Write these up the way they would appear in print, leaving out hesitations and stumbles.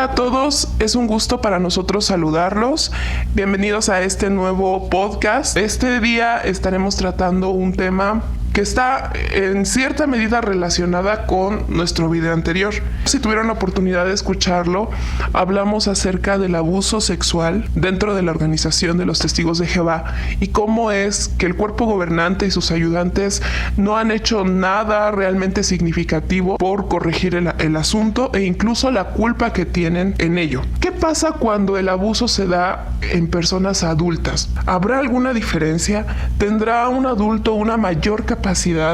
Hola a todos, es un gusto para nosotros saludarlos. Bienvenidos a este nuevo podcast. Este día estaremos tratando un tema que está en cierta medida relacionada con nuestro video anterior. Si tuvieron la oportunidad de escucharlo, hablamos acerca del abuso sexual dentro de la organización de los Testigos de Jehová y cómo es que el cuerpo gobernante y sus ayudantes no han hecho nada realmente significativo por corregir el asunto e incluso la culpa que tienen en ello. ¿Qué pasa cuando el abuso se da en personas adultas? ¿Habrá alguna diferencia? ¿Tendrá un adulto una mayor capacidad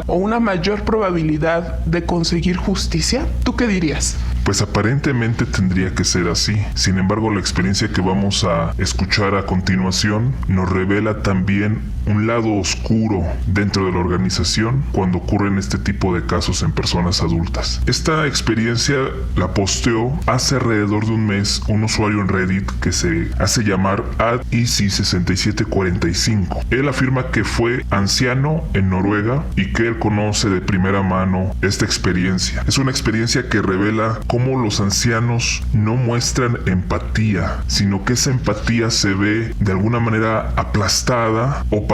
o una mayor probabilidad de conseguir justicia? ¿Tú qué dirías? Pues aparentemente tendría que ser así. Sin embargo, la experiencia que vamos a escuchar a continuación nos revela también un lado oscuro dentro de la organización cuando ocurren este tipo de casos en personas adultas. Esta experiencia la posteó hace alrededor de un mes un usuario en Reddit que se hace llamar @easy6745. Él afirma que fue anciano en Noruega y que él conoce de primera mano esta experiencia. Es una experiencia que revela cómo los ancianos no muestran empatía, sino que esa empatía se ve de alguna manera aplastada, opacada,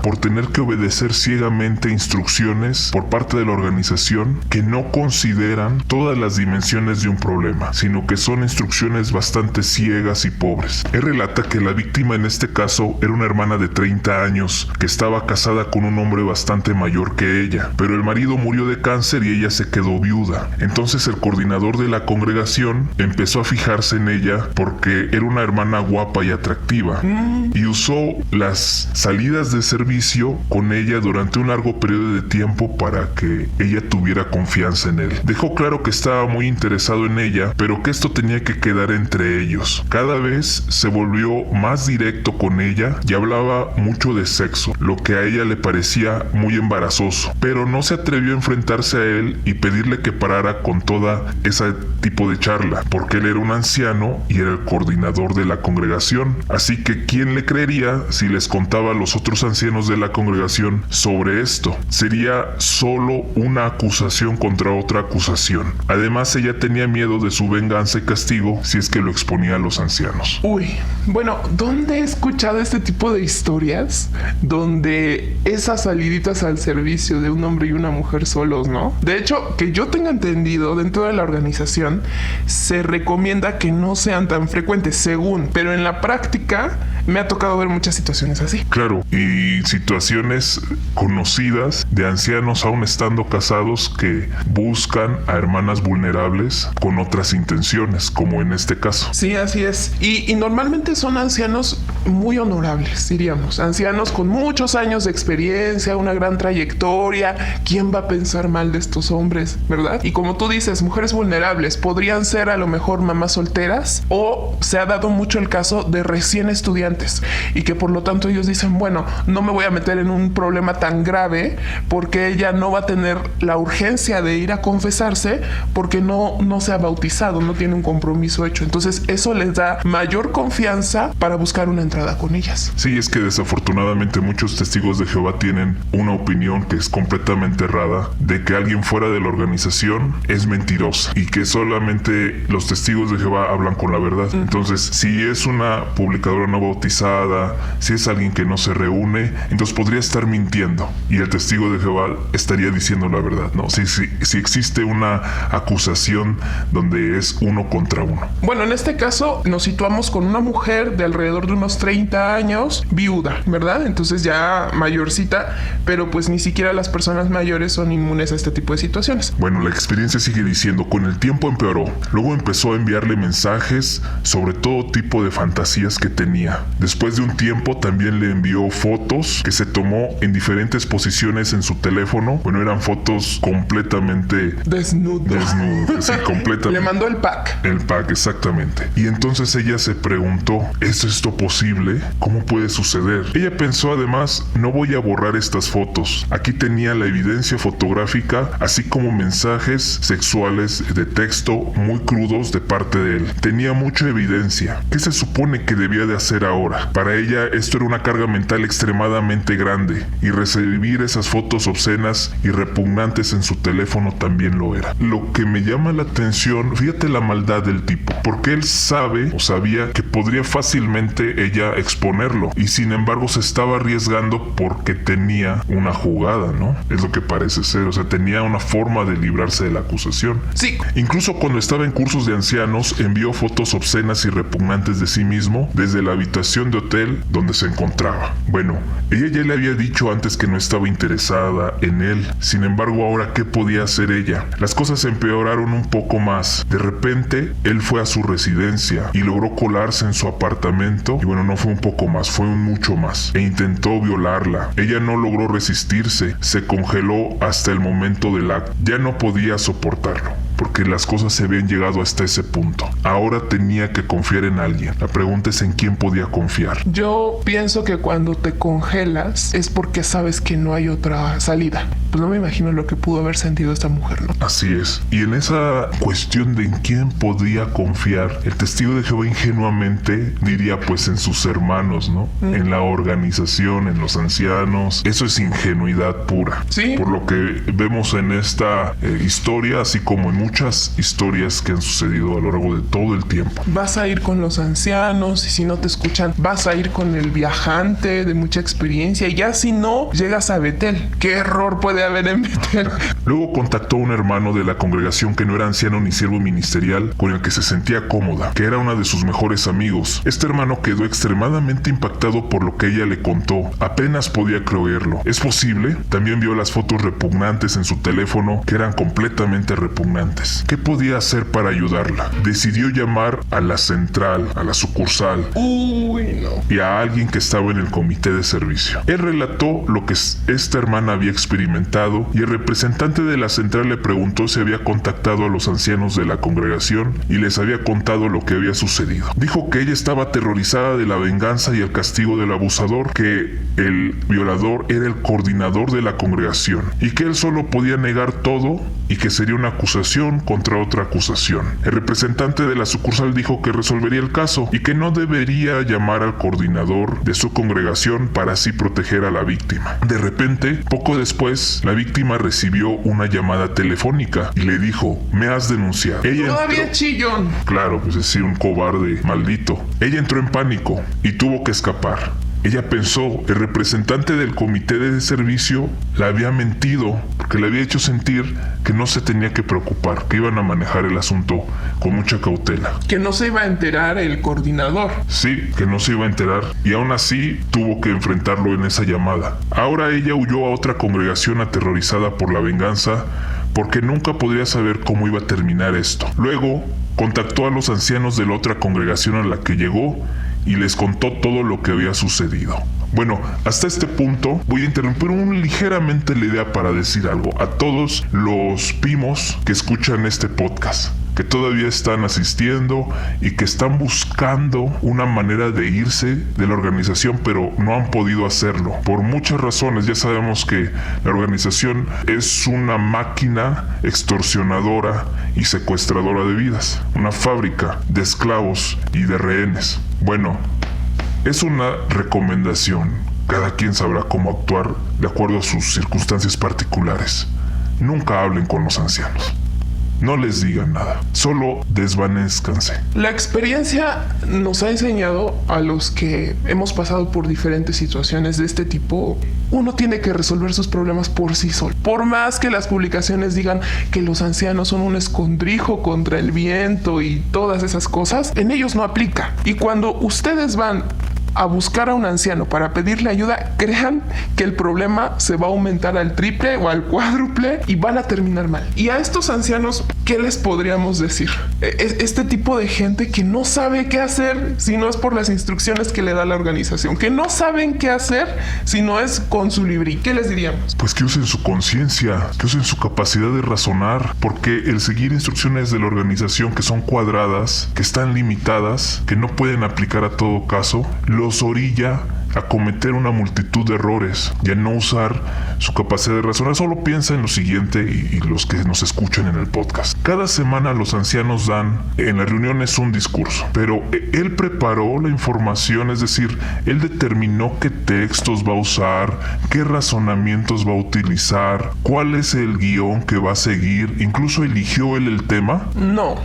por tener que obedecer ciegamente instrucciones por parte de la organización que no consideran todas las dimensiones de un problema, sino que son instrucciones bastante ciegas y pobres. Él relata que la víctima en este caso era una hermana de 30 años que estaba casada con un hombre bastante mayor que ella, pero el marido murió de cáncer y ella se quedó viuda. Entonces el coordinador de la congregación empezó a fijarse en ella porque era una hermana guapa y atractiva y usó las salidas de servicio con ella durante un largo periodo de tiempo para que ella tuviera confianza en él. Dejó claro que estaba muy interesado en ella, pero que esto tenía que quedar entre ellos. Cada vez se volvió más directo con ella y hablaba mucho de sexo, lo que a ella le parecía muy embarazoso, pero no se atrevió a enfrentarse a él y pedirle que parara con toda ese tipo de charla, porque él era un anciano y era el coordinador de la congregación. Así que ¿quién le creería si les contaba a los otros ancianos de la congregación sobre esto? Sería solo una acusación contra otra acusación. Además, ella tenía miedo de su venganza y castigo si es que lo exponía a los ancianos. Uy, bueno, ¿dónde he escuchado este tipo de historias donde esas saliditas al servicio de un hombre y una mujer solos, no? De hecho, que yo tenga entendido, dentro de la organización se recomienda que no sean tan frecuentes, según, pero en la práctica me ha tocado ver muchas situaciones así. Claro, y situaciones conocidas de ancianos aún estando casados que buscan a hermanas vulnerables con otras intenciones, como en este caso. Sí, así es. Y normalmente son ancianos muy honorables, diríamos. Ancianos con muchos años de experiencia, una gran trayectoria. ¿Quién va a pensar mal de estos hombres, verdad? Y como tú dices, mujeres vulnerables podrían ser a lo mejor mamás solteras, o se ha dado mucho el caso de recién estudiantes y que por lo tanto ellos dicen, bueno, no me voy a meter en un problema tan grave porque ella no va a tener la urgencia de ir a confesarse porque no se ha bautizado, no tiene un compromiso hecho. Entonces eso les da mayor confianza para buscar una entrada con ellas. Sí, es que desafortunadamente muchos testigos de Jehová tienen una opinión que es completamente errada de que alguien fuera de la organización es mentirosa y que solamente los testigos de Jehová hablan con la verdad. Entonces, si es una publicadora no bautizada, si es alguien que no se reúne, entonces podría estar mintiendo y el testigo de Jehová estaría diciendo la verdad, ¿no? Si existe una acusación donde es uno contra uno. Bueno, en este caso nos situamos con una mujer de alrededor de unos 30 años, viuda, ¿verdad? Entonces ya mayorcita, pero pues ni siquiera las personas mayores son inmunes a este tipo de situaciones. Bueno, la experiencia sigue diciendo, con el tiempo empeoró. Luego empezó a enviarle mensajes sobre todo tipo de fantasías que tenía. Después de un tiempo también le envió fotos que se tomó en diferentes posiciones en su teléfono. Bueno, eran fotos completamente desnudo, sí, completamente. Le mandó el pack. El pack, exactamente. Y entonces ella se preguntó, ¿es esto posible? ¿Cómo puede suceder? Ella pensó además, no voy a borrar estas fotos. Aquí tenía la evidencia fotográfica, así como mensajes sexuales de texto muy crudos de parte de él. Tenía mucha evidencia. ¿Qué se supone que debía de hacer ahora? ahora. Para ella esto era una carga mental extremadamente grande, y recibir esas fotos obscenas y repugnantes en su teléfono también lo era. Lo que me llama la atención, fíjate la maldad del tipo, porque él sabe o sabía que podría fácilmente ella exponerlo, y sin embargo se estaba arriesgando porque tenía una jugada, ¿no? Es lo que parece ser, o sea, tenía una forma de librarse de la acusación. Sí. Incluso cuando estaba en cursos de ancianos, envió fotos obscenas y repugnantes de sí mismo desde la habitación de hotel donde se encontraba. Bueno, ella ya le había dicho antes que no estaba interesada en él. Sin embargo, ahora, ¿qué podía hacer ella? Las cosas empeoraron un poco más. De repente, él fue a su residencia y logró colarse en su apartamento. Y bueno, no fue un poco más, fue un mucho más. E intentó violarla. Ella no logró resistirse. Se congeló hasta el momento del acto. Ya no podía soportarlo, porque las cosas se habían llegado hasta ese punto. Ahora tenía que confiar en alguien. La pregunta es en quién podía confiar. Yo pienso que cuando te congelas es porque sabes que no hay otra salida. Pues no me imagino lo que pudo haber sentido esta mujer, ¿no? Así es. Y en esa cuestión de en quién podía confiar, el testigo de Jehová ingenuamente diría pues en sus hermanos, ¿no? En la organización, en los ancianos. Eso es ingenuidad pura. Sí. Por lo que vemos en esta historia, así como en muchas historias que han sucedido a lo largo de todo el tiempo. Vas a ir con los ancianos, y si no te escuchan, vas a ir con el viajante de mucha experiencia, y ya si no, llegas a Betel. ¿Qué error puede haber en Betel? Luego contactó a un hermano de la congregación que no era anciano ni siervo ministerial, con el que se sentía cómoda, que era una de sus mejores amigos. Este hermano quedó extremadamente impactado por lo que ella le contó. Apenas podía creerlo. ¿Es posible? También vio las fotos repugnantes en su teléfono, que eran completamente repugnantes. ¿Qué podía hacer para ayudarla? Decidió llamar a la central, a la sucursal. Uy, no. Y a alguien que estaba en el comité de servicio. Él relató lo que esta hermana había experimentado, y el representante de la central le preguntó si había contactado a los ancianos de la congregación y les había contado lo que había sucedido. Dijo que ella estaba aterrorizada de la venganza y el castigo del abusador, que el violador era el coordinador de la congregación y que él solo podía negar todo y que sería una acusación contra otra acusación. El representante de la sucursal dijo que resolvería el caso y que no debería llamar al coordinador de su congregación para así proteger a la víctima. De repente, poco después, la víctima recibió una llamada telefónica y le dijo: "Me has denunciado". Ella Todavía entró... chillón. Claro, pues es decir, un cobarde maldito. Ella entró en pánico y tuvo que escapar. Ella pensó, el representante del comité de servicio la había mentido, porque le había hecho sentir que no se tenía que preocupar, que iban a manejar el asunto con mucha cautela. Que no se iba a enterar el coordinador. Sí, que no se iba a enterar, y aún así tuvo que enfrentarlo en esa llamada. Ahora ella huyó a otra congregación aterrorizada por la venganza, porque nunca podría saber cómo iba a terminar esto. Luego, contactó a los ancianos de la otra congregación a la que llegó y les contó todo lo que había sucedido. Bueno, hasta este punto voy a interrumpir ligeramente la idea para decir algo a todos los primos que escuchan este podcast, que todavía están asistiendo y que están buscando una manera de irse de la organización, pero no han podido hacerlo por muchas razones. Ya sabemos que la organización es una máquina extorsionadora y secuestradora de vidas, una fábrica de esclavos y de rehenes. Bueno, es una recomendación. Cada quien sabrá cómo actuar de acuerdo a sus circunstancias particulares. Nunca hablen con los ancianos. No les digan nada, solo desvanézcanse. La experiencia nos ha enseñado a los que hemos pasado por diferentes situaciones de este tipo. Uno tiene que resolver sus problemas por sí solo. Por más que las publicaciones digan que los ancianos son un escondrijo contra el viento y todas esas cosas, en ellos no aplica. Y cuando ustedes van a buscar a un anciano para pedirle ayuda, crean que el problema se va a aumentar al triple o al cuádruple y van a terminar mal. Y a estos ancianos, ¿qué les podríamos decir? Este tipo de gente que no sabe qué hacer si no es por las instrucciones que le da la organización, que no saben qué hacer si no es con su librí. ¿Qué les diríamos? Pues que usen su conciencia, que usen su capacidad de razonar, porque el seguir instrucciones de la organización que son cuadradas, que están limitadas, que no pueden aplicar a todo caso, los orilla a cometer una multitud de errores y a no usar su capacidad de razonar. Solo piensa en lo siguiente y los que nos escuchan en el podcast. Cada semana los ancianos dan en las reuniones un discurso, pero él preparó la información, es decir, él determinó qué textos va a usar, qué razonamientos va a utilizar, cuál es el guión que va a seguir, incluso eligió él el tema. No.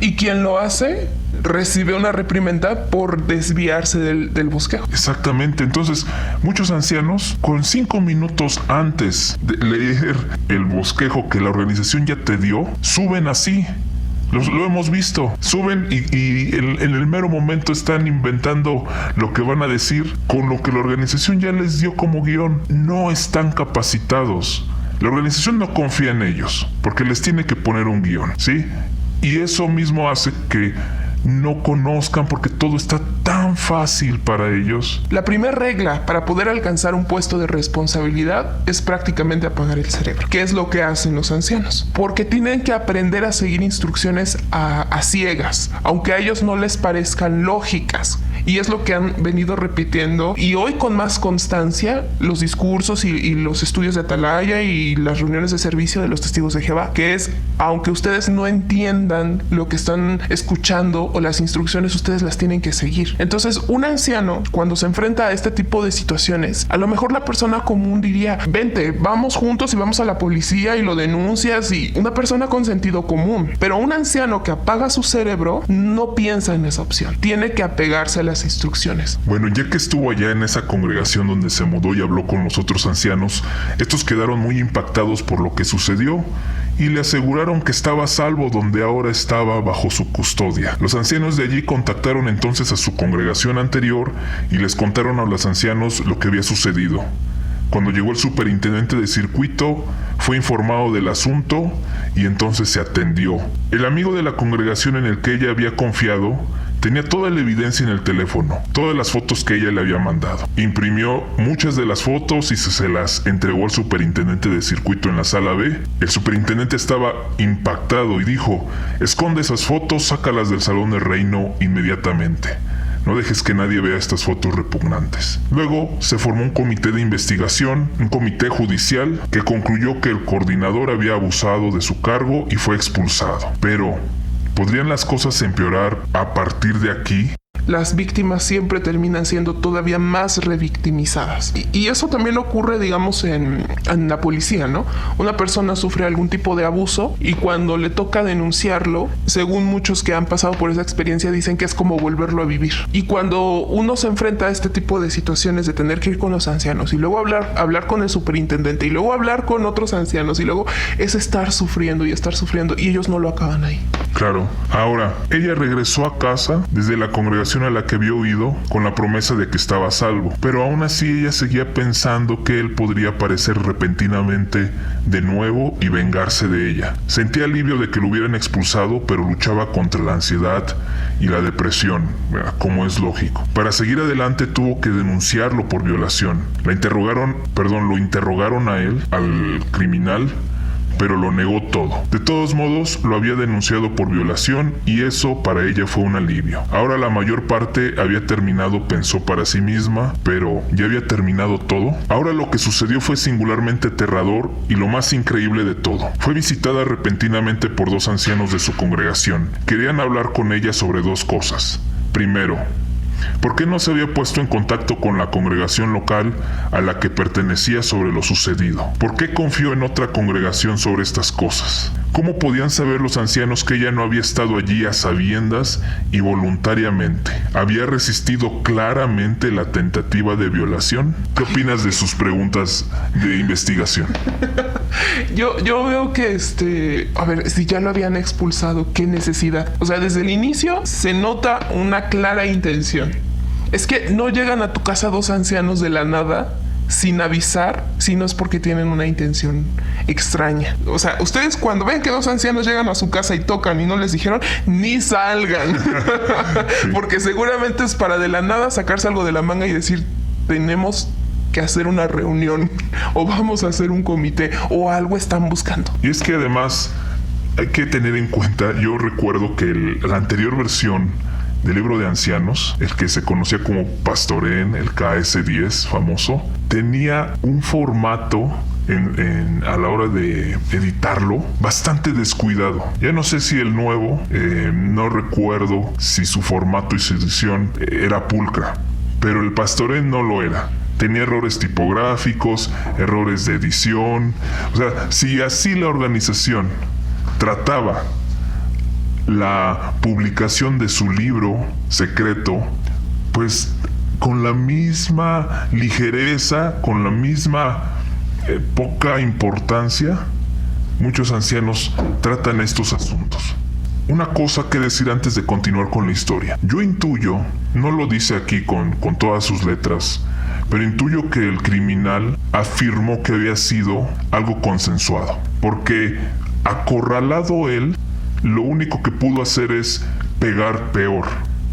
¿Y quién lo hace? Recibe una reprimenda por desviarse del bosquejo. Exactamente. Entonces, muchos ancianos, con 5 minutos antes de leer el bosquejo que la organización ya te dio, suben así. Lo hemos visto. Suben y en el mero momento están inventando lo que van a decir con lo que la organización ya les dio como guión. No están capacitados. La organización no confía en ellos porque les tiene que poner un guión, ¿sí? Y eso mismo hace que no conozcan porque todo está tan fácil para ellos. La primera regla para poder alcanzar un puesto de responsabilidad es prácticamente apagar el cerebro, que es lo que hacen los ancianos, porque tienen que aprender a seguir instrucciones a ciegas, aunque a ellos no les parezcan lógicas. Y es lo que han venido repitiendo, y hoy con más constancia, los discursos y los estudios de Atalaya y las reuniones de servicio de los testigos de Jehová, que es, aunque ustedes no entiendan lo que están escuchando o las instrucciones, ustedes las tienen que seguir. Entonces, un anciano, cuando se enfrenta a este tipo de situaciones, a lo mejor la persona común diría, vente, vamos juntos y vamos a la policía y lo denuncias, y una persona con sentido común. Pero un anciano que apaga su cerebro no piensa en esa opción. Tiene que apegarse a las instrucciones. Bueno, ya que estuvo allá en esa congregación donde se mudó y habló con los otros ancianos, estos quedaron muy impactados por lo que sucedió y le aseguraron que estaba a salvo donde ahora estaba bajo su custodia. Los ancianos de allí contactaron entonces a su congregación anterior y les contaron a los ancianos lo que había sucedido. Cuando llegó el superintendente de circuito, fue informado del asunto y entonces se atendió. El amigo de la congregación en el que ella había confiado tenía toda la evidencia en el teléfono, todas las fotos que ella le había mandado. Imprimió muchas de las fotos y se las entregó al superintendente de circuito en la sala B. El superintendente estaba impactado y dijo, esconde esas fotos, sácalas del salón del reino inmediatamente. No dejes que nadie vea estas fotos repugnantes. Luego se formó un comité de investigación, un comité judicial, que concluyó que el coordinador había abusado de su cargo y fue expulsado. Pero, ¿podrían las cosas empeorar a partir de aquí? Las víctimas siempre terminan siendo todavía más revictimizadas. Y eso también ocurre, digamos, en la policía, ¿no? Una persona sufre algún tipo de abuso y cuando le toca denunciarlo, según muchos que han pasado por esa experiencia, dicen que es como volverlo a vivir. Y cuando uno se enfrenta a este tipo de situaciones de tener que ir con los ancianos y luego hablar con el superintendente y luego hablar con otros ancianos y luego es estar sufriendo y ellos no lo acaban ahí. Claro. Ahora, ella regresó a casa desde la congregación a la que había huido con la promesa de que estaba a salvo, pero aún así ella seguía pensando que él podría aparecer repentinamente de nuevo y vengarse de ella. Sentía alivio de que lo hubieran expulsado, pero luchaba contra la ansiedad y la depresión, como es lógico. Para seguir adelante tuvo que denunciarlo por violación. Lo interrogaron a él, al criminal, pero lo negó todo. De todos modos, lo había denunciado por violación y eso para ella fue un alivio. Ahora la mayor parte había terminado, pensó para sí misma, pero ¿ya había terminado todo? Ahora lo que sucedió fue singularmente aterrador y lo más increíble de todo. Fue visitada repentinamente por 2 ancianos de su congregación. Querían hablar con ella sobre 2 cosas. Primero, ¿por qué no se había puesto en contacto con la congregación local a la que pertenecía sobre lo sucedido? ¿Por qué confió en otra congregación sobre estas cosas? ¿Cómo podían saber los ancianos que ella no había estado allí a sabiendas y voluntariamente? ¿Había resistido claramente la tentativa de violación? ¿Qué opinas de sus preguntas de investigación? Yo veo que a ver, si ya lo habían expulsado, ¿qué necesidad? O sea, desde el inicio se nota una clara intención. Es que no llegan a tu casa 2 ancianos de la nada sin avisar, si no es porque tienen una intención extraña. O sea, ustedes cuando ven que 2 ancianos llegan a su casa y tocan y no les dijeron, ni salgan. Sí. Porque seguramente es para de la nada sacarse algo de la manga y decir, tenemos que hacer una reunión o vamos a hacer un comité o algo están buscando. Y es que además hay que tener en cuenta, yo recuerdo que la anterior versión del libro de ancianos, el que se conocía como Pastorén, el KS-10 famoso, tenía un formato a la hora de editarlo bastante descuidado. Ya no sé si el nuevo, no recuerdo si su formato y su edición era pulcra, pero el Pastorén no lo era. Tenía errores tipográficos, errores de edición. O sea, si así la organización trataba la publicación de su libro secreto, pues con la misma ligereza, con la misma poca importancia, muchos ancianos tratan estos asuntos. Una cosa que decir antes de continuar con la historia. Yo intuyo, no lo dice aquí con todas sus letras, pero intuyo que el criminal afirmó que había sido algo consensuado, porque acorralado él, lo único que pudo hacer es pegar peor.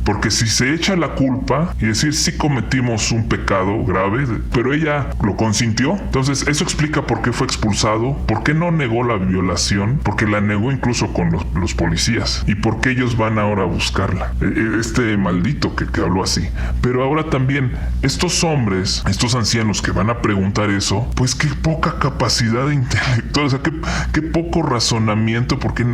Porque si se echa la culpa y decir sí cometimos un pecado grave, pero ella lo consintió, entonces eso explica por qué fue expulsado, por qué no negó la violación, porque la negó incluso con los policías, y por qué ellos van ahora a buscarla. Este maldito que habló así. Pero ahora también estos hombres, estos ancianos que van a preguntar eso, pues qué poca capacidad intelectual, o sea, qué poco razonamiento, porque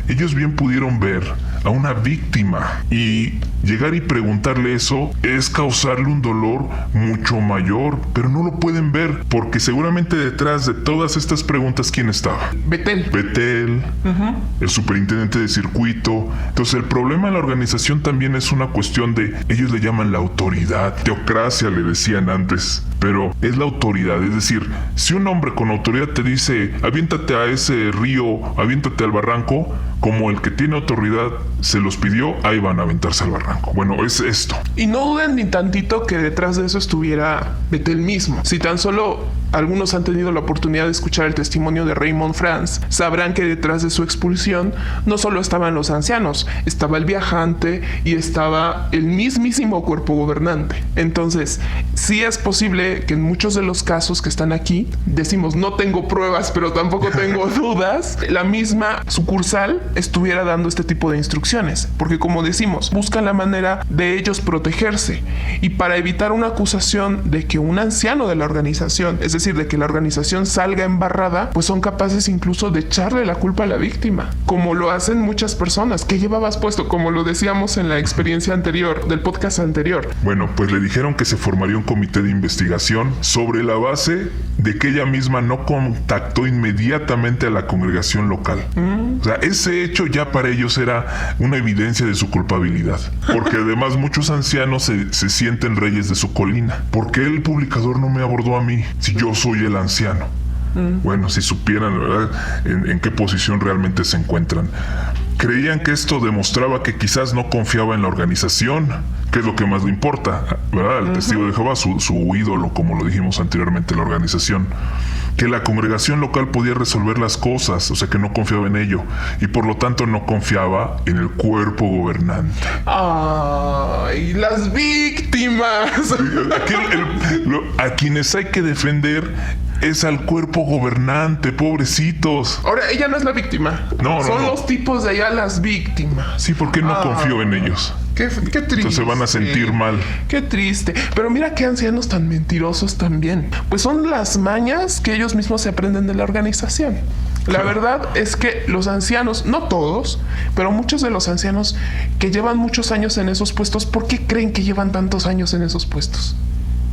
ellos bien pudieron ver a una víctima y llegar y preguntarle eso es causarle un dolor mucho mayor, pero no lo pueden ver porque seguramente detrás de todas estas preguntas, ¿quién estaba? Betel, el superintendente de circuito. Entonces el problema en la organización también es una cuestión de, ellos le llaman la autoridad, teocracia le decían antes, pero es la autoridad. Es decir, si un hombre con autoridad te dice aviéntate a ese río, aviéntate al barranco, como el que tiene autoridad se los pidió, ahí van a aventarse al barranco. Bueno, es esto. Y no duden ni tantito que detrás de eso estuviera Betel mismo. Si tan solo algunos han tenido la oportunidad de escuchar el testimonio de Raymond Franz, sabrán que detrás de su expulsión no solo estaban los ancianos, estaba el viajante y estaba el mismísimo cuerpo gobernante. Entonces, sí es posible que en muchos de los casos que están aquí, decimos no tengo pruebas, pero tampoco tengo dudas, la misma sucursal estuviera dando este tipo de instrucciones, porque como decimos, buscan la manera de ellos protegerse, y para evitar una acusación de que un anciano de la organización, es decir, de que la organización salga embarrada, pues son capaces incluso de echarle la culpa a la víctima, como lo hacen muchas personas. ¿Qué llevabas puesto? Como lo decíamos en la experiencia anterior, del podcast anterior. Bueno, pues le dijeron que se formaría un comité de investigación sobre la base de que ella misma no contactó inmediatamente a la congregación local. O sea, ese hecho ya para ellos era una evidencia de su culpabilidad, porque además muchos ancianos se sienten reyes de su colina. ¿Por qué el publicador no me abordó a mí si yo soy el anciano? Bueno, si supieran, ¿verdad?, en qué posición realmente se encuentran. Creían que esto demostraba que quizás no confiaba en la organización, que es lo que más le importa, ¿verdad? El testigo de Jehová, su ídolo, como lo dijimos anteriormente, la organización. Que la congregación local podía resolver las cosas, o sea que no confiaba en ello, y por lo tanto no confiaba en el cuerpo gobernante. ¡Ay, las víctimas! Aquí a quienes hay que defender es al cuerpo gobernante, pobrecitos. Ahora, ella no es la víctima. Son los tipos de allá las víctimas. Sí, porque no confío en ellos. Qué triste. Entonces se van a sentir mal. Qué triste. Pero mira qué ancianos tan mentirosos también. Pues son las mañas que ellos mismos se aprenden de la organización. La verdad es que los ancianos, no todos, pero muchos de los ancianos que llevan muchos años en esos puestos, ¿por qué creen que llevan tantos años en esos puestos?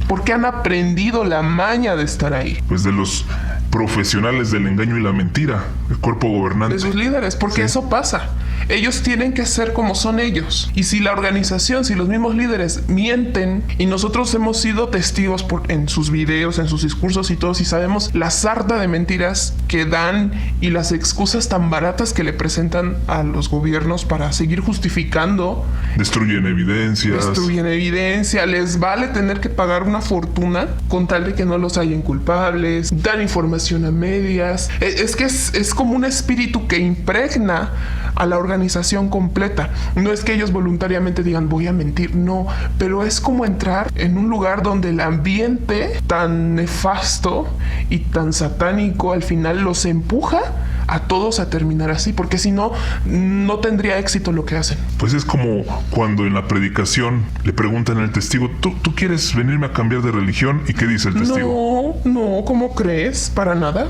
Porque han aprendido la maña de estar ahí. Pues de los profesionales del engaño y la mentira, el cuerpo gobernante. De sus líderes, porque eso pasa. Ellos tienen que ser como son ellos. Y si la organización, si los mismos líderes mienten, y nosotros hemos sido testigos en sus videos, en sus discursos y todos, y sabemos la sarta de mentiras que dan y las excusas tan baratas que le presentan a los gobiernos para seguir justificando. Destruyen evidencia, les vale tener que pagar una fortuna con tal de que no los hallen culpables, dan información a medias. Es que es como un espíritu que impregna a la organización completa. No es que ellos voluntariamente digan voy a mentir, no, pero es como entrar en un lugar donde el ambiente tan nefasto y tan satánico al final los empuja a todos a terminar así, porque si no, no tendría éxito lo que hacen. Pues es como cuando en la predicación le preguntan al testigo, ¿tú quieres venirme a cambiar de religión? ¿Y qué dice el testigo? No, ¿cómo crees? Para nada.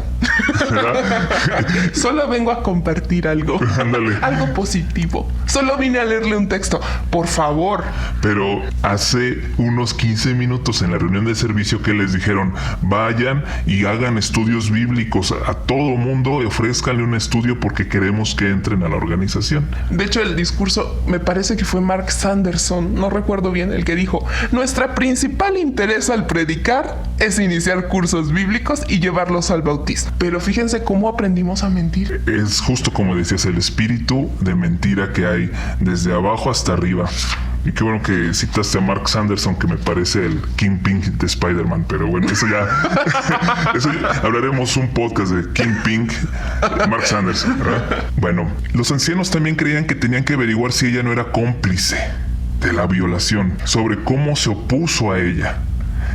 Solo vengo a compartir algo. Ándale. Algo positivo. Solo vine a leerle un texto. Por favor. Pero hace unos 15 minutos en la reunión de servicio que les dijeron, vayan y hagan estudios bíblicos a todo mundo y ofrézcanle un estudio porque queremos que entren a la organización. De hecho, el discurso me parece que fue Mark Sanderson, no recuerdo bien, el que dijo, nuestra principal interés al predicar es iniciar cursos bíblicos y llevarlos al bautismo. Pero fíjense cómo aprendimos a mentir. Es justo como decías, el espíritu de mentira que hay desde abajo hasta arriba. Y qué bueno que citaste a Mark Sanderson, que me parece el Kingpin de Spider-Man. Pero bueno, eso ya hablaremos un podcast de Kingpin, Mark Sanderson, ¿verdad? Bueno, los ancianos también creían que tenían que averiguar si ella no era cómplice de la violación, sobre cómo se opuso a ella,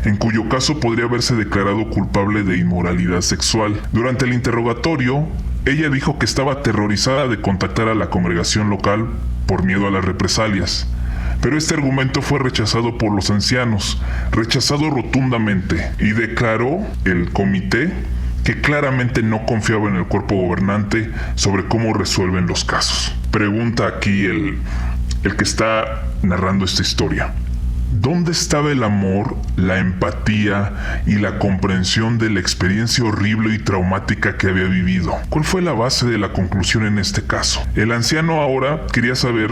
en cuyo caso podría haberse declarado culpable de inmoralidad sexual. Durante el interrogatorio, ella dijo que estaba aterrorizada de contactar a la congregación local por miedo a las represalias. Pero este argumento fue rechazado por los ancianos, rechazado rotundamente, y declaró el comité que claramente no confiaba en el cuerpo gobernante sobre cómo resuelven los casos. Pregunta aquí el que está narrando esta historia. ¿Dónde estaba el amor, la empatía y la comprensión de la experiencia horrible y traumática que había vivido? ¿Cuál fue la base de la conclusión en este caso? El anciano ahora quería saber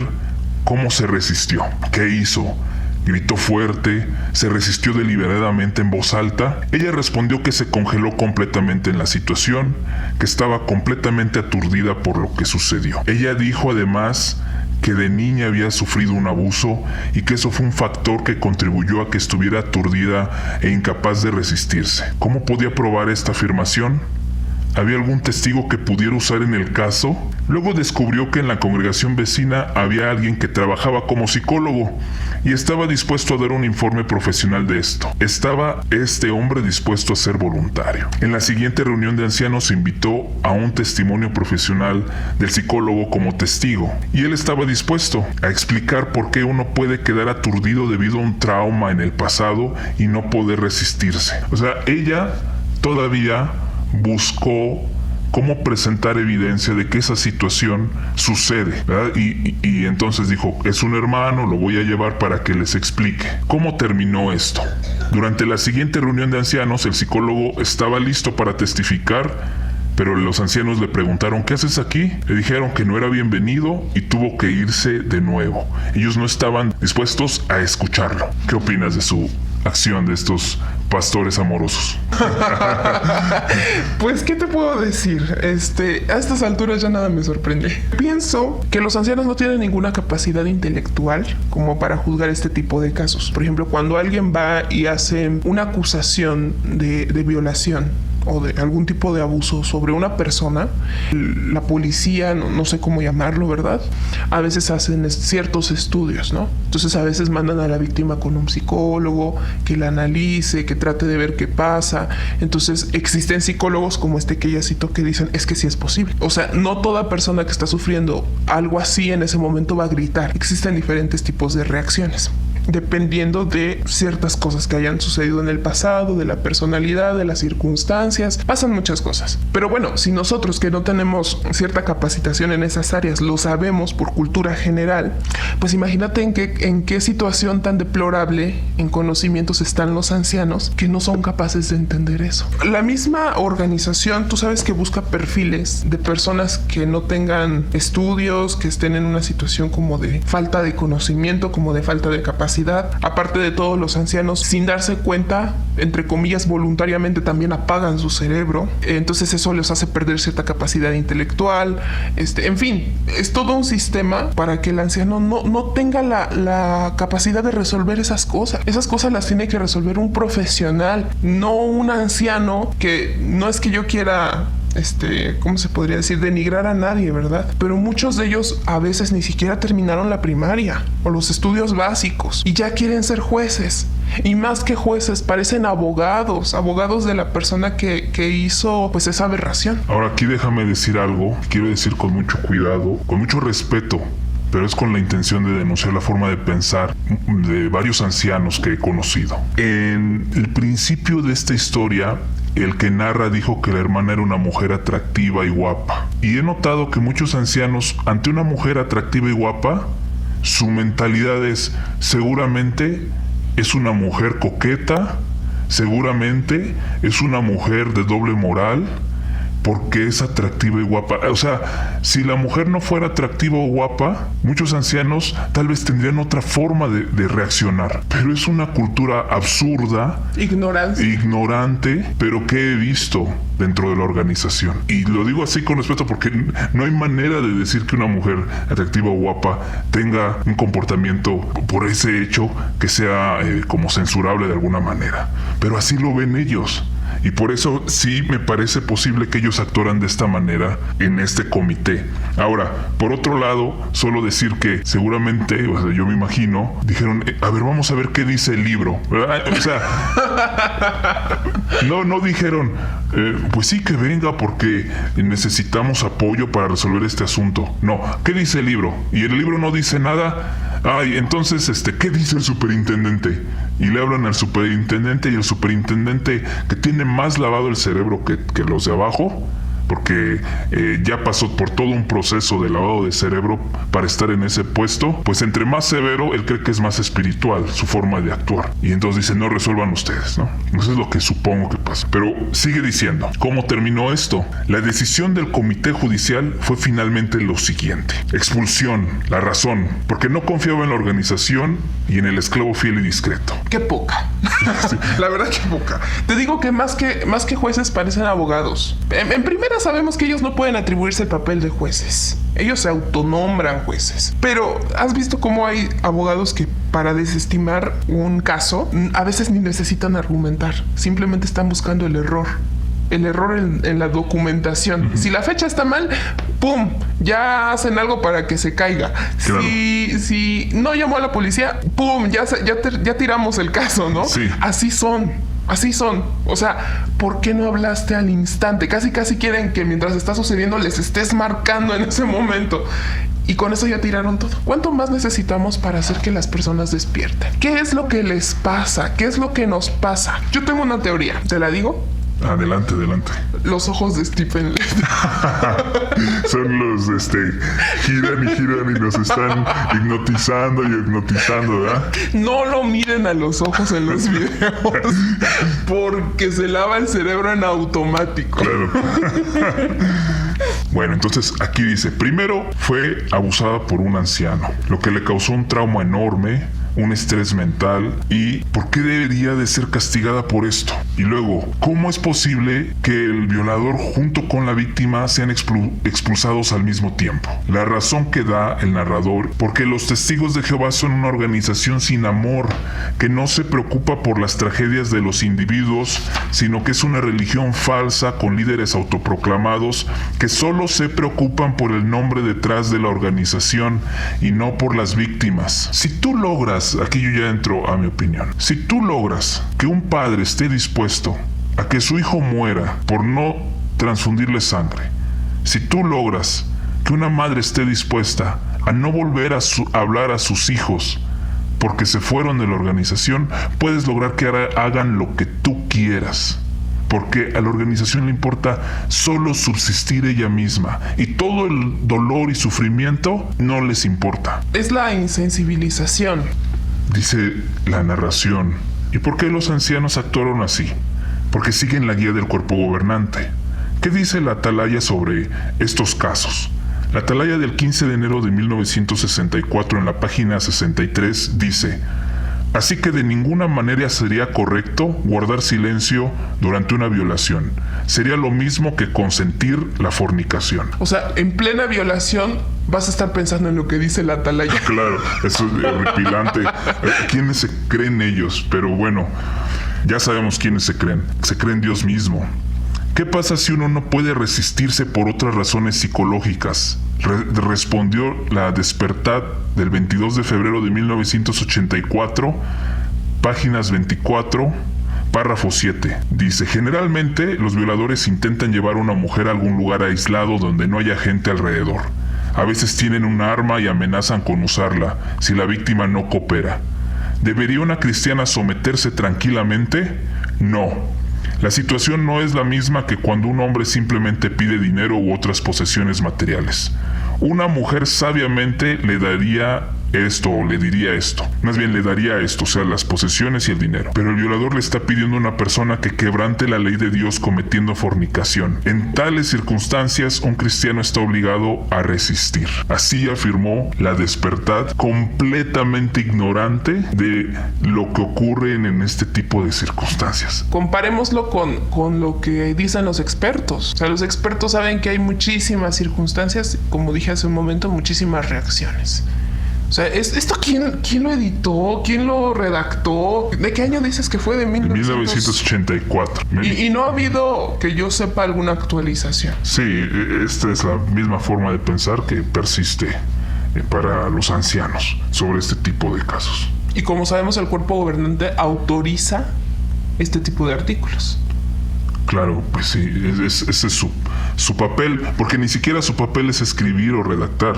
cómo se resistió, qué hizo. Gritó fuerte, se resistió deliberadamente en voz alta. Ella respondió que se congeló completamente en la situación, que estaba completamente aturdida por lo que sucedió. Ella dijo además que de niña había sufrido un abuso y que eso fue un factor que contribuyó a que estuviera aturdida e incapaz de resistirse. ¿Cómo podía probar esta afirmación? ¿Había algún testigo que pudiera usar en el caso? Luego descubrió que en la congregación vecina había alguien que trabajaba como psicólogo y estaba dispuesto a dar un informe profesional de esto. Estaba este hombre dispuesto a ser voluntario. En la siguiente reunión de ancianos invitó a un testimonio profesional del psicólogo como testigo y él estaba dispuesto a explicar por qué uno puede quedar aturdido debido a un trauma en el pasado y no poder resistirse. O sea, ella todavía buscó cómo presentar evidencia de que esa situación sucede, ¿verdad? Y entonces dijo, es un hermano, lo voy a llevar para que les explique. ¿Cómo terminó esto? Durante la siguiente reunión de ancianos, el psicólogo estaba listo para testificar, pero los ancianos le preguntaron, ¿qué haces aquí? Le dijeron que no era bienvenido y tuvo que irse de nuevo. Ellos no estaban dispuestos a escucharlo. ¿Qué opinas de su acción, de estos pastores amorosos? Pues, ¿qué te puedo decir? A estas alturas ya nada me sorprende. Pienso que los ancianos no tienen ninguna capacidad intelectual como para juzgar este tipo de casos. Por ejemplo, cuando alguien va y hace una acusación de violación o de algún tipo de abuso sobre una persona, la policía, no sé cómo llamarlo, ¿verdad? A veces hacen ciertos estudios, ¿no? Entonces a veces mandan a la víctima con un psicólogo que la analice, que trate de ver qué pasa. Entonces existen psicólogos como este que ella citó que dicen, es que sí es posible. O sea, no toda persona que está sufriendo algo así en ese momento va a gritar. Existen diferentes tipos de reacciones, dependiendo de ciertas cosas que hayan sucedido en el pasado, de la personalidad, de las circunstancias. Pasan muchas cosas. Pero bueno, si nosotros que no tenemos cierta capacitación en esas áreas lo sabemos por cultura general, pues imagínate en qué situación tan deplorable en conocimientos están los ancianos que no son capaces de entender eso. La misma organización, tú sabes que busca perfiles de personas que no tengan estudios, que estén en una situación como de falta de conocimiento, como de falta de capacidad. Aparte de todo, los ancianos, sin darse cuenta, entre comillas, voluntariamente también apagan su cerebro. Entonces eso les hace perder cierta capacidad intelectual. En fin, es todo un sistema para que el anciano no tenga la capacidad de resolver esas cosas. Esas cosas las tiene que resolver un profesional, no un anciano que no es que yo quiera ¿cómo se podría decir? Denigrar a nadie, ¿verdad? Pero muchos de ellos a veces ni siquiera terminaron la primaria o los estudios básicos y ya quieren ser jueces. Y más que jueces, parecen abogados de la persona que hizo pues esa aberración. Ahora aquí déjame decir algo, quiero decir con mucho cuidado, con mucho respeto, pero es con la intención de denunciar la forma de pensar de varios ancianos que he conocido. En el principio de esta historia, el que narra dijo que la hermana era una mujer atractiva y guapa. Y he notado que muchos ancianos, ante una mujer atractiva y guapa, su mentalidad es: seguramente es una mujer coqueta, seguramente es una mujer de doble moral, porque es atractiva y guapa. O sea, si la mujer no fuera atractiva o guapa, muchos ancianos tal vez tendrían otra forma de reaccionar. Pero es una cultura absurda, ignorante, pero que he visto dentro de la organización. Y lo digo así con respeto porque no hay manera de decir que una mujer atractiva o guapa tenga un comportamiento por ese hecho que sea como censurable de alguna manera. Pero así lo ven ellos. Y por eso sí me parece posible que ellos actuaran de esta manera en este comité. Ahora, por otro lado, solo decir que seguramente, o sea, yo me imagino, dijeron, a ver, vamos a ver qué dice el libro, ¿verdad? O sea, no dijeron, pues sí que venga porque necesitamos apoyo para resolver este asunto. No, ¿qué dice el libro? Y el libro no dice nada. Ay, entonces, ¿qué dice el superintendente? Y le hablan al superintendente, y el superintendente, que tiene más lavado el cerebro que los de abajo, porque ya pasó por todo un proceso de lavado de cerebro para estar en ese puesto, pues entre más severo, él cree que es más espiritual su forma de actuar. Y entonces dice, no resuelvan ustedes, ¿no? Eso es lo que supongo que pasa. Pero sigue diciendo, ¿cómo terminó esto? La decisión del comité judicial fue finalmente lo siguiente: expulsión, la razón, porque no confiaba en la organización y en el esclavo fiel y discreto. ¡Qué poca! Sí. La verdad que poca. Te digo que más que jueces parecen abogados. En primera sabemos que ellos no pueden atribuirse el papel de jueces. Ellos se autonombran jueces. Pero ¿has visto cómo hay abogados que para desestimar un caso a veces ni necesitan argumentar? Simplemente están buscando el error. El error en la documentación. Uh-huh. Si la fecha está mal, ¡pum! Ya hacen algo para que se caiga. Claro. Si no llamó a la policía, ¡pum! Ya tiramos el caso, ¿no? Sí. Así son. O sea, ¿por qué no hablaste al instante? Casi quieren que mientras está sucediendo les estés marcando en ese momento. Y con eso ya tiraron todo. ¿Cuánto más necesitamos para hacer que las personas despierten? ¿Qué es lo que les pasa? ¿Qué es lo que nos pasa? Yo tengo una teoría. ¿Te la digo? Adelante. Los ojos de Stephen Son los, giran y nos están hipnotizando, ¿verdad? No lo miren a los ojos en los videos porque se lava el cerebro en automático. Claro. Bueno, entonces aquí dice, primero fue abusada por un anciano, lo que le causó un trauma enorme, un estrés mental. ¿Y por qué debería de ser castigada por esto? Y luego, ¿cómo es posible que el violador junto con la víctima sean expulsados al mismo tiempo? La razón que da el narrador, porque los testigos de Jehová son una organización sin amor, que no se preocupa por las tragedias de los individuos, sino que es una religión falsa con líderes autoproclamados que solo se preocupan por el nombre detrás de la organización y no por las víctimas. Si tú logras, aquí yo ya entro a mi opinión, si tú logras que un padre esté dispuesto a que su hijo muera por no transfundirle sangre, si tú logras que una madre esté dispuesta a no volver a hablar a sus hijos porque se fueron de la organización, puedes lograr que hagan lo que tú quieras. Porque a la organización le importa solo subsistir ella misma y todo el dolor y sufrimiento no les importa. Es la insensibilización. Dice la narración. ¿Y por qué los ancianos actuaron así? Porque siguen la guía del cuerpo gobernante. ¿Qué dice la atalaya sobre estos casos? La atalaya del 15 de enero de 1964 en la página 63 dice: así que de ninguna manera sería correcto guardar silencio durante una violación. Sería lo mismo que consentir la fornicación. O sea, en plena violación vas a estar pensando en lo que dice la atalaya. Claro, eso es horripilante. ¿Quiénes se creen ellos? Pero bueno, ya sabemos quiénes se creen. Se creen Dios mismo. ¿Qué pasa si uno no puede resistirse por otras razones psicológicas? Respondió la Despertad del 22 de febrero de 1984, páginas 24, párrafo 7. Dice: generalmente los violadores intentan llevar a una mujer a algún lugar aislado donde no haya gente alrededor. A veces tienen un arma y amenazan con usarla si la víctima no coopera. ¿Debería una cristiana someterse tranquilamente? No. La situación no es la misma que cuando un hombre simplemente pide dinero u otras posesiones materiales. Una mujer sabiamente le daría esto o le diría esto. Más bien le daría esto, o sea, las posesiones y el dinero. Pero el violador le está pidiendo a una persona que quebrante la ley de Dios cometiendo fornicación. En tales circunstancias, un cristiano está obligado a resistir. Así afirmó la Despertad, completamente ignorante de lo que ocurre en este tipo de circunstancias. Comparémoslo con lo que dicen los expertos. O sea, los expertos saben que hay muchísimas circunstancias, como dije hace un momento, muchísimas reacciones. O sea, ¿esto quién lo editó? ¿Quién lo redactó? ¿De qué año dices que fue? De 1984. Y no ha habido, que yo sepa, alguna actualización. Sí, esta es la misma forma de pensar que persiste para los ancianos sobre este tipo de casos. Y como sabemos, el cuerpo gobernante autoriza este tipo de artículos. Claro, pues sí, ese es su papel, porque ni siquiera su papel es escribir o redactar.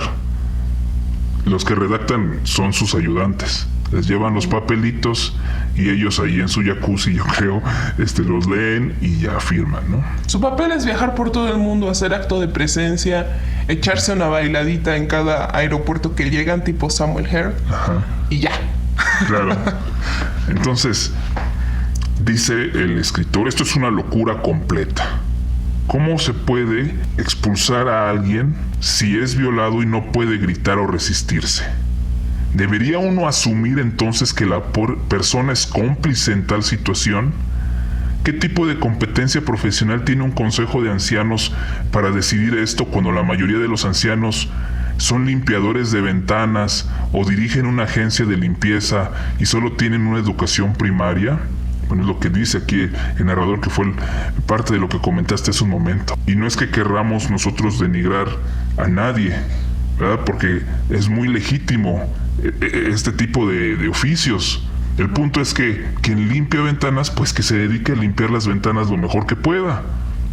Los que redactan son sus ayudantes. Les llevan los papelitos y ellos ahí en su jacuzzi, yo creo, los leen y ya firman, ¿no? Su papel es viajar por todo el mundo, hacer acto de presencia, echarse una bailadita en cada aeropuerto que llegan, tipo Samuel Herr. Ajá. Y ya. Claro. Entonces, dice el escritor, esto es una locura completa. ¿Cómo se puede expulsar a alguien si es violado y no puede gritar o resistirse? ¿Debería uno asumir entonces que la persona es cómplice en tal situación? ¿Qué tipo de competencia profesional tiene un consejo de ancianos para decidir esto cuando la mayoría de los ancianos son limpiadores de ventanas o dirigen una agencia de limpieza y solo tienen una educación primaria? Bueno, es lo que dice aquí el narrador, que fue parte de lo que comentaste hace un momento. Y no es que querramos nosotros denigrar a nadie, ¿verdad? Porque es muy legítimo este tipo de oficios. El punto es que quien limpia ventanas, pues que se dedique a limpiar las ventanas lo mejor que pueda,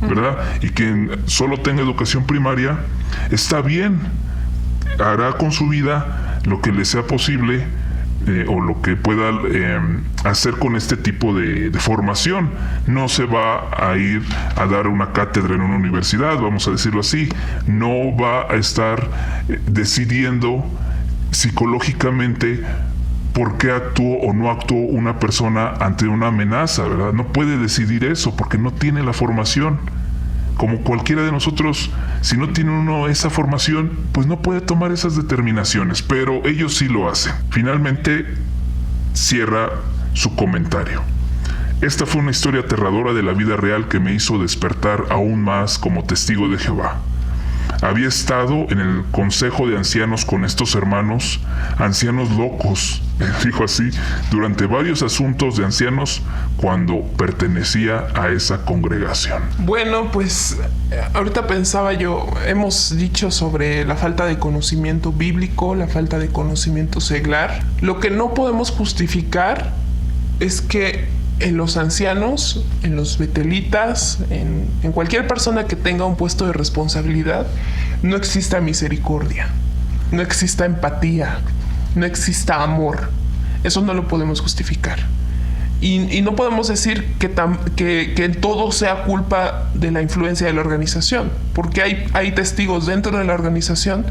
¿verdad? Y quien solo tenga educación primaria, está bien, hará con su vida lo que le sea posible, o lo que pueda hacer con este tipo de formación. No se va a ir a dar una cátedra en una universidad, vamos a decirlo así. No va a estar decidiendo psicológicamente por qué actuó o no actuó una persona ante una amenaza, ¿verdad? No puede decidir eso porque no tiene la formación. Como cualquiera de nosotros, si no tiene uno esa formación, pues no puede tomar esas determinaciones, pero ellos sí lo hacen. Finalmente, cierra su comentario. Esta fue una historia aterradora de la vida real que me hizo despertar aún más como testigo de Jehová. Había estado en el consejo de ancianos con estos hermanos, ancianos locos, dijo así, durante varios asuntos de ancianos cuando pertenecía a esa congregación. Bueno, pues ahorita pensaba yo, hemos dicho sobre la falta de conocimiento bíblico, la falta de conocimiento seglar. Lo que no podemos justificar es que en los ancianos, en los betelitas, en cualquier persona que tenga un puesto de responsabilidad, no exista misericordia, no exista empatía, no exista amor. Eso no lo podemos justificar. Y no podemos decir que todo sea culpa de la influencia de la organización, porque hay testigos dentro de la organización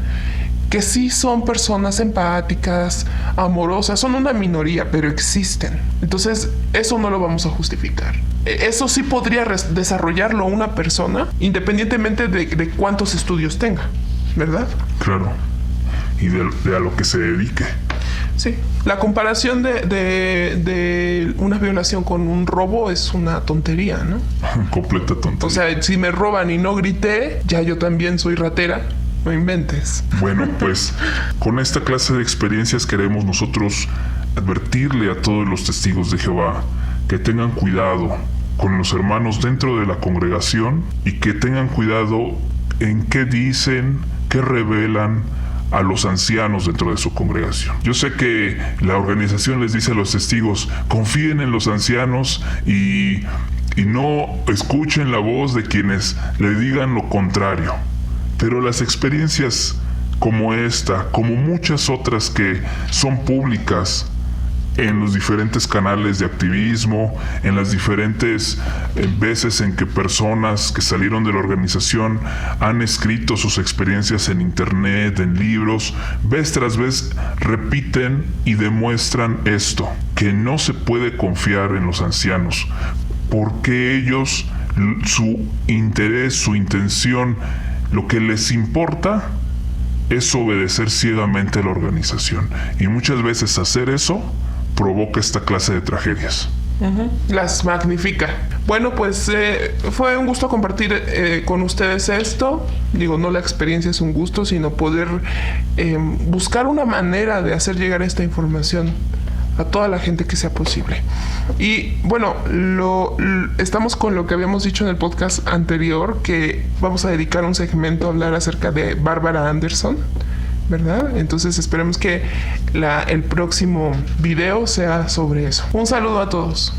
que sí son personas empáticas, amorosas, son una minoría, pero existen. Entonces, eso no lo vamos a justificar. Eso sí podría desarrollarlo una persona, independientemente de cuántos estudios tenga, ¿verdad? Claro, y de a lo que se dedique. Sí, la comparación de una violación con un robo es una tontería, ¿no? Completa tontería. O sea, si me roban y no grité, ya yo también soy ratera. No inventes. Bueno, pues con esta clase de experiencias queremos nosotros advertirle a todos los testigos de Jehová que tengan cuidado con los hermanos dentro de la congregación y que tengan cuidado en qué dicen, qué revelan a los ancianos dentro de su congregación. Yo sé que la organización les dice a los testigos, confíen en los ancianos y no escuchen la voz de quienes le digan lo contrario. Pero las experiencias como esta, como muchas otras que son públicas en los diferentes canales de activismo, en las diferentes veces en que personas que salieron de la organización han escrito sus experiencias en internet, en libros, vez tras vez repiten y demuestran esto, que no se puede confiar en los ancianos, porque ellos, su interés, su intención, lo que les importa es obedecer ciegamente a la organización. Y muchas veces hacer eso provoca esta clase de tragedias. Las magnifica. Bueno, pues fue un gusto compartir con ustedes esto. Digo, no la experiencia es un gusto, sino poder buscar una manera de hacer llegar esta información a toda la gente que sea posible. Y bueno, estamos con lo que habíamos dicho en el podcast anterior, que vamos a dedicar un segmento a hablar acerca de Bárbara Anderson, ¿verdad? Entonces esperemos que el próximo video sea sobre eso. Un saludo a todos.